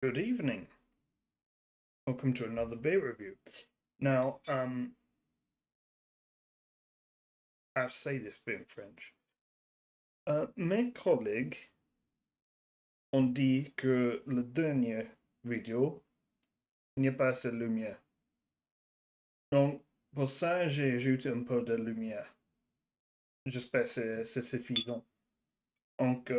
Good evening. Welcome to another beer review. Now, I'll say this bit in French. Mes collègues ont dit que le dernier vidéo n'y a pas assez de lumière. Donc, pour ça, j'ai ajouté un peu de lumière. J'espère que c'est suffisant. Donc,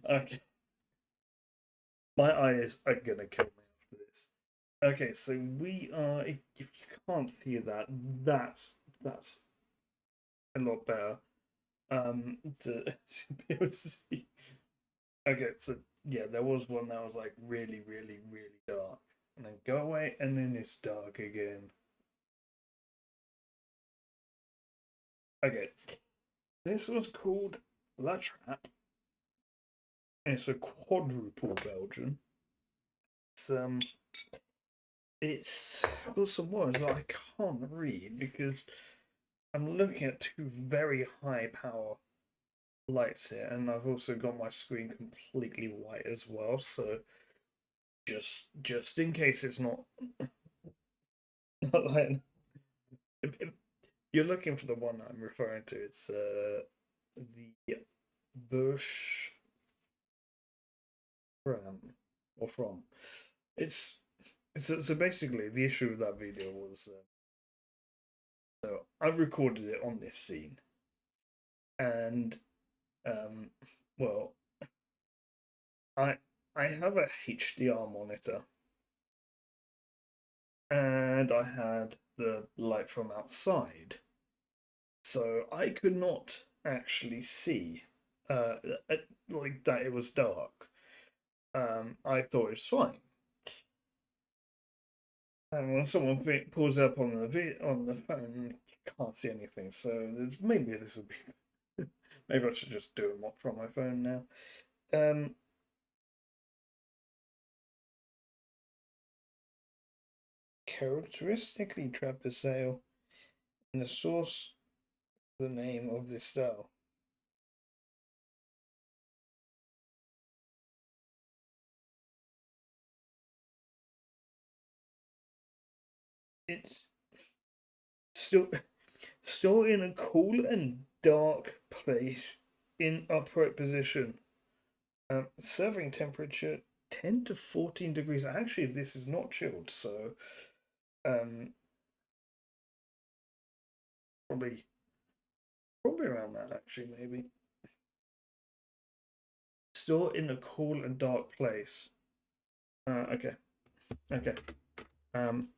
okay. My eyes are gonna kill me after this. Okay, so we are. If you can't see that, that's a lot better. To, to be able to see. Okay, so yeah, there was one that was like really, really, really dark, and then go away, and then it's dark again. Okay, this was called La Trappe. It's a quadruple Belgian. It's it's got some words that I can't read because I'm looking at two very high power lights here, and I've also got my screen completely white as well. So just in case it's not, not like if you're looking for the one I'm referring to, it's the Bush from or from. It's so basically the issue with that video was so I recorded it on this scene and um well I I have a HDR monitor and I had the light from outside, so I could not actually see uh like that it was dark. I thought it was fine. And when someone pulls up on on the phone, you can't see anything. So maybe this will be. Maybe I should just do it from my phone now. Um, Characteristically Trappe sale and the source, the name of this style. It's still still in a cool and dark place in upright position. Serving temperature 10 to 14 degrees. Actually, this is not chilled, so um, probably probably around that. Actually, maybe still in a cool and dark place. Okay, okay. Um,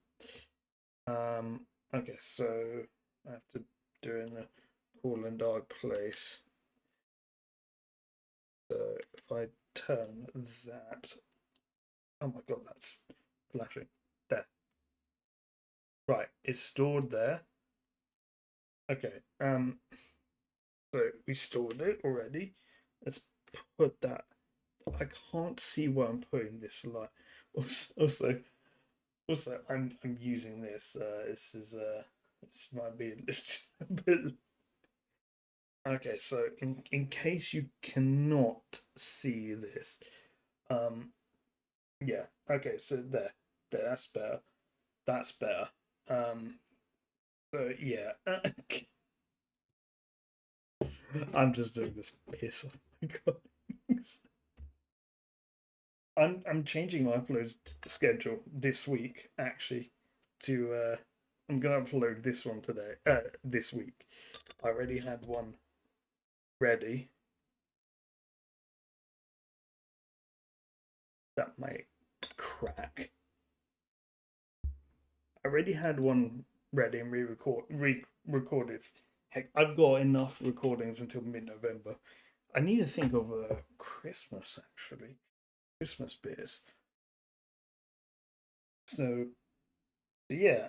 um, okay. So I have to do it in a cool and dark place. So if I turn that, oh my god, that's flashing. There. Right, it's stored there. Okay. So we stored it already. Let's put that. I can't see where I'm putting this light. Also, I'm using this. This might be a little bit. Okay, so in case you cannot see this, um, yeah. Okay, so there. That's better. That's better. Um, so yeah. I'm just doing this piss off my god. I'm changing my upload schedule this week actually to I'm gonna upload this one today this week. I already had one ready that might crack. I already had one ready and re-recorded. Heck, I've got enough recordings until mid-November. I need to think of a Christmas actually. Christmas beers. So yeah,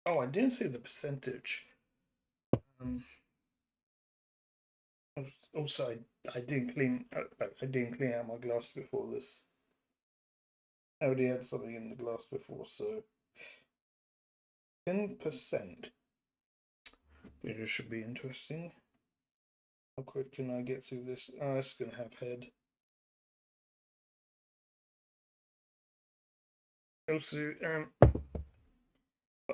oh I didn't see the percentage. Um Also, I didn't clean. I didn't clean out my glass before this. I already had something in the glass before, so 10%. It should be interesting. How quick can I get through this? Oh, it's gonna have head. Also,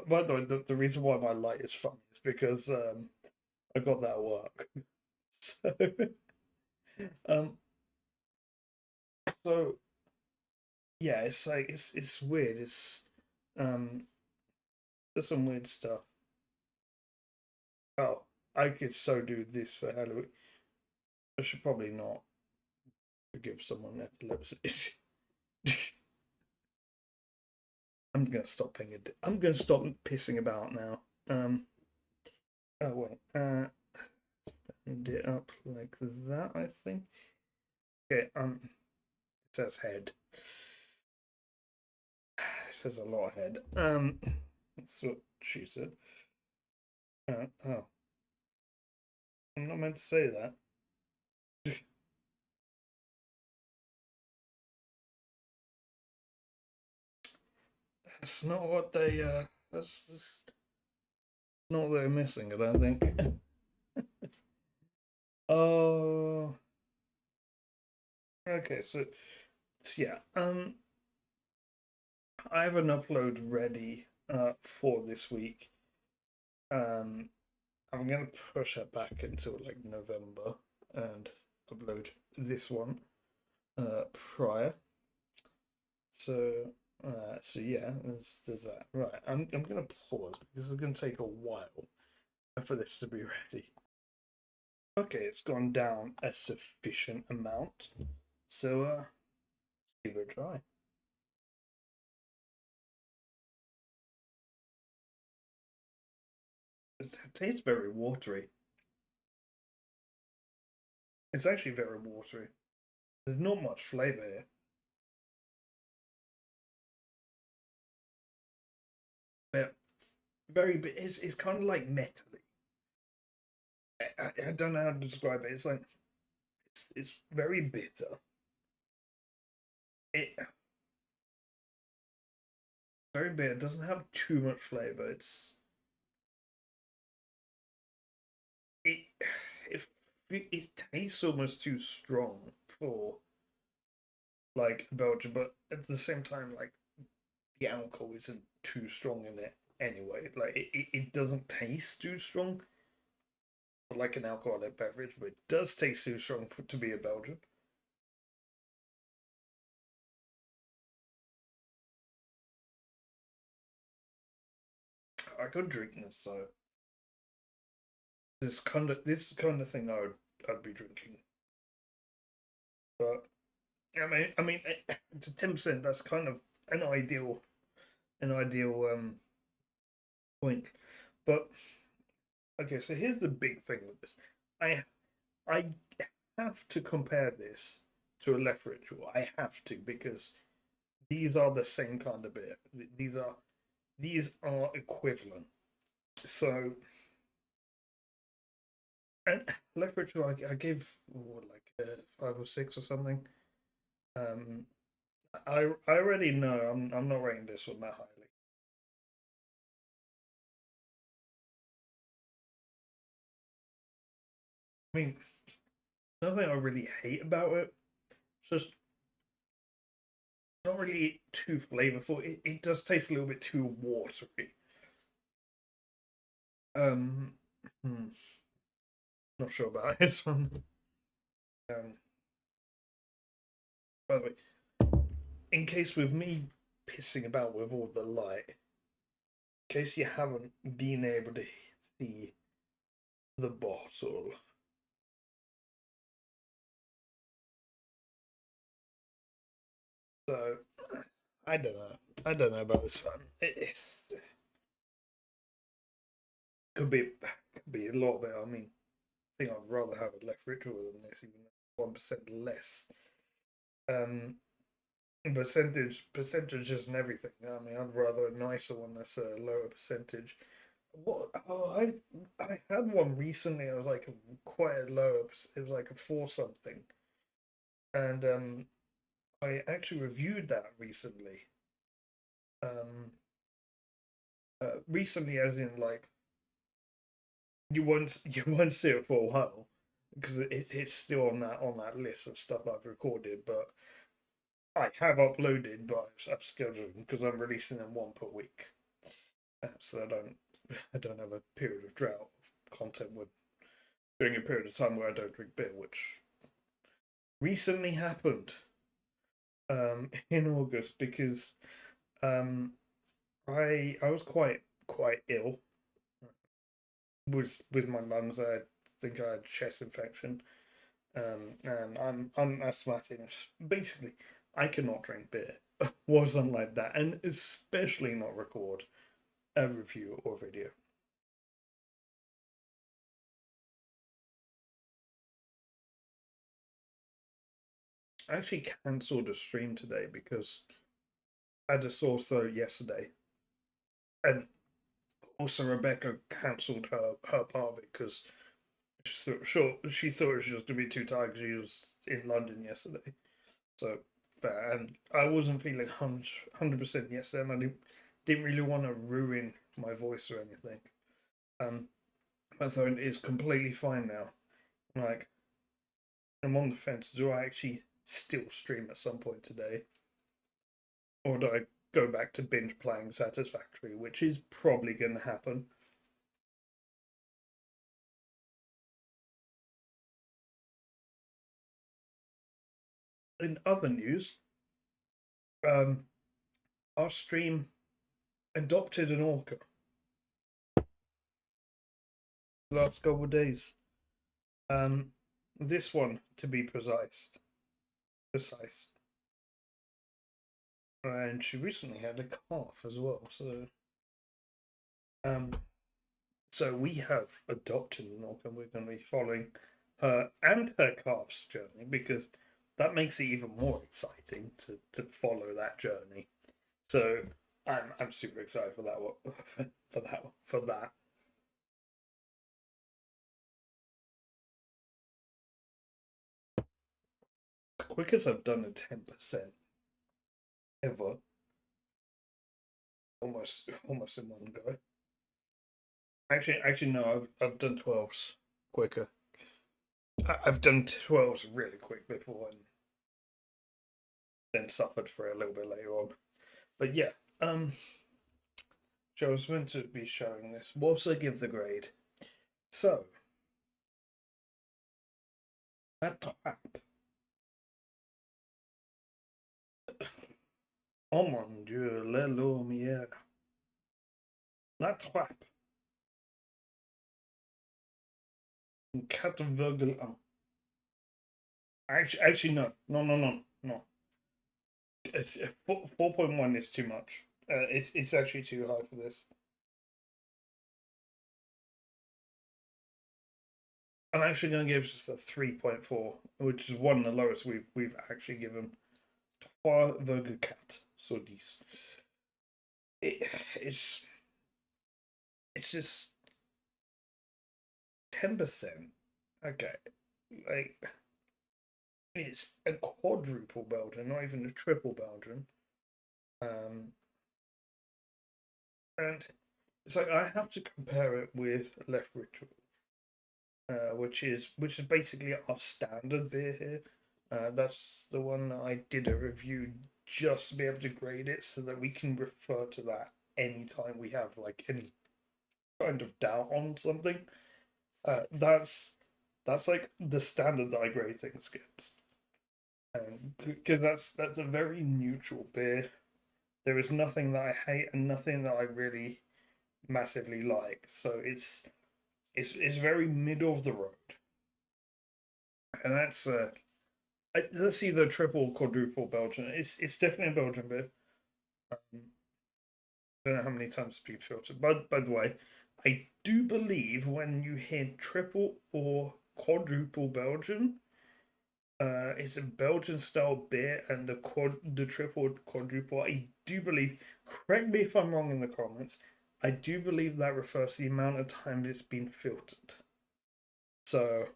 by the way, the reason why my light is funny is because I got that at work. So, um, so yeah, it's like it's weird. Um, there's some weird stuff. Oh, I could so do this for Halloween. I should probably not forgive someone epilepsy. I'm gonna stop paying it. I'm gonna stop pissing about now. Oh wait. Stand it up like that. I think. Okay. It says head. It says a lot of head. That's what she said. Oh, I'm not meant to say that. That's not what they. That's not what they're missing. I don't think. Oh. Okay. So yeah. I have an upload ready for this week. Um, I'm gonna push it back until like November and upload this one prior. So yeah, there's that. Right, I'm gonna pause because it's gonna take a while for this to be ready. Okay, it's gone down a sufficient amount. So give it a try. It tastes very watery. It's actually very watery. There's not much flavor here. But very bit. It's kind of like metally. I don't know how to describe it. It's like it's very bitter. It very bitter. It doesn't have too much flavor. It it it tastes almost too strong for like Belgium, but at the same time, like the alcohol isn't too strong in it anyway. Like it doesn't taste too strong for like an alcoholic beverage, but it does taste too strong for to be a Belgian. I could drink this, so this kind of thing I'd be drinking. But I mean, to 10%, that's kind of an ideal point. But okay, so here's the big thing with this. I I have to compare this to a left ritual. I have to because these are the same kind of beer. These are equivalent. So and left ritual, I gave what, like 5 or 6 or something. Um, I already know I'm not rating this one that highly. I mean, nothing I really hate about it. It's just not really too flavorful. It does taste a little bit too watery. Um, hmm, not sure about this one. Um, by the way, in case with me pissing about with all the light, in case you haven't been able to see the bottle, so I don't know. I don't know about this one. It's could be a lot better. I mean, I think I'd rather have a left ritual than this, even 1% less. Um, percentages and everything. I mean, I'd rather a nicer one that's a lower percentage. What? Oh, I had one recently. It was like quite a low. It was like a 4 something, and I actually reviewed that recently. Um, recently, as in like you won't see it for a while because it's still on that list of stuff I've recorded, but I have uploaded, but I've scheduled because I'm releasing them one per week, so I don't have a period of drought of content with during a period of time where I don't drink beer, which recently happened in August because um, I was quite ill with my lungs. I think I had chest infection, and I'm asthmatic. Basically, I cannot drink beer. Wasn't like that, and especially not record a review or video. I actually cancelled a stream today because I had a sore throat yesterday, and also Rebecca cancelled her part of it because she thought she was gonna be too tired because she was in London yesterday. So fair, and I wasn't feeling 100% yesterday, and I didn't really want to ruin my voice or anything. Um, my phone is completely fine now. Like I'm on the fence. Do I actually still stream at some point today, or do I go back to binge playing Satisfactory, which is probably going to happen? In other news, um, our stream adopted an orca the last couple of days. Um, this one, to be precise, and she recently had a calf as well. Um, so we have adopted an orca, and we're going to be following her and her calf's journey because that makes it even more exciting to follow that journey. So I'm super excited for that one, for that. Quickest I've done a 10% ever, almost in one go. Actually no, I've done 12s quicker. I've done 12s really quick before and then suffered for a little bit later on. But yeah, um, Joe was meant to be showing this. Whilst I give the grade, so that Trappe. Oh mon dieu, les lumières. La Trappe. 4,1. Actually, no, no. It's 4.1 is too much. It's actually too high for this. I'm actually going to give this a 3.4, which is one of the lowest we've actually given. 3,4 sur 10. It, it's it's just 10%. Okay, like it's a quadruple Belgian, not even a triple Belgian. Um, and it's like I have to compare it with Left Ritual, which is basically our standard beer here. That's the one that I did a review just to be able to grade it, so that we can refer to that anytime we have like any kind of doubt on something. That's like the standard that I grade things against, because that's a very neutral beer. There is nothing that I hate and nothing that I really massively like. So it's very middle of the road, and let's see the triple quadruple Belgian. It's definitely a Belgian beer. I don't know how many times it's been filtered. But by the way, I do believe when you hear triple or quadruple Belgian, it's a Belgian style beer, and the triple quadruple. I do believe. Correct me if I'm wrong in the comments. I do believe that refers to the amount of times it's been filtered. So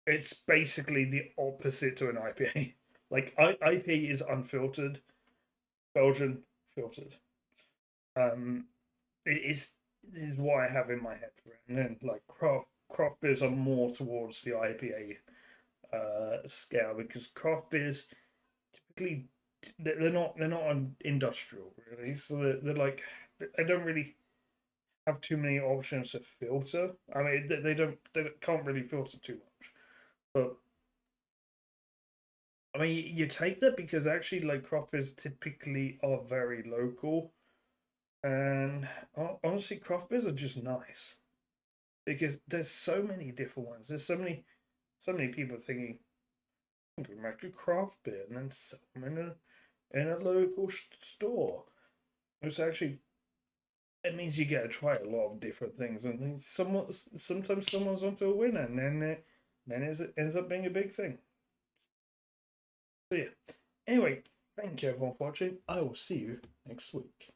it's basically the opposite to an IPA. Like IPA is unfiltered, Belgian filtered. Um, it is. this is what I have in my head for it. And then like craft beers are more towards the IPA scale because craft beers typically they're not industrial really, so they're like they don't really have too many options to filter. I mean, they can't really filter too much, but I mean, you take that because actually, like craft beers typically are very local, and honestly, craft beers are just nice because there's so many different ones. There's so many people thinking I can make a craft beer and then sell them in a local store. It's actually it means you get to try a lot of different things, and sometimes someone's onto a winner, and then it ends up being a big thing. So yeah. Anyway, thank you everyone for watching. I will see you next week.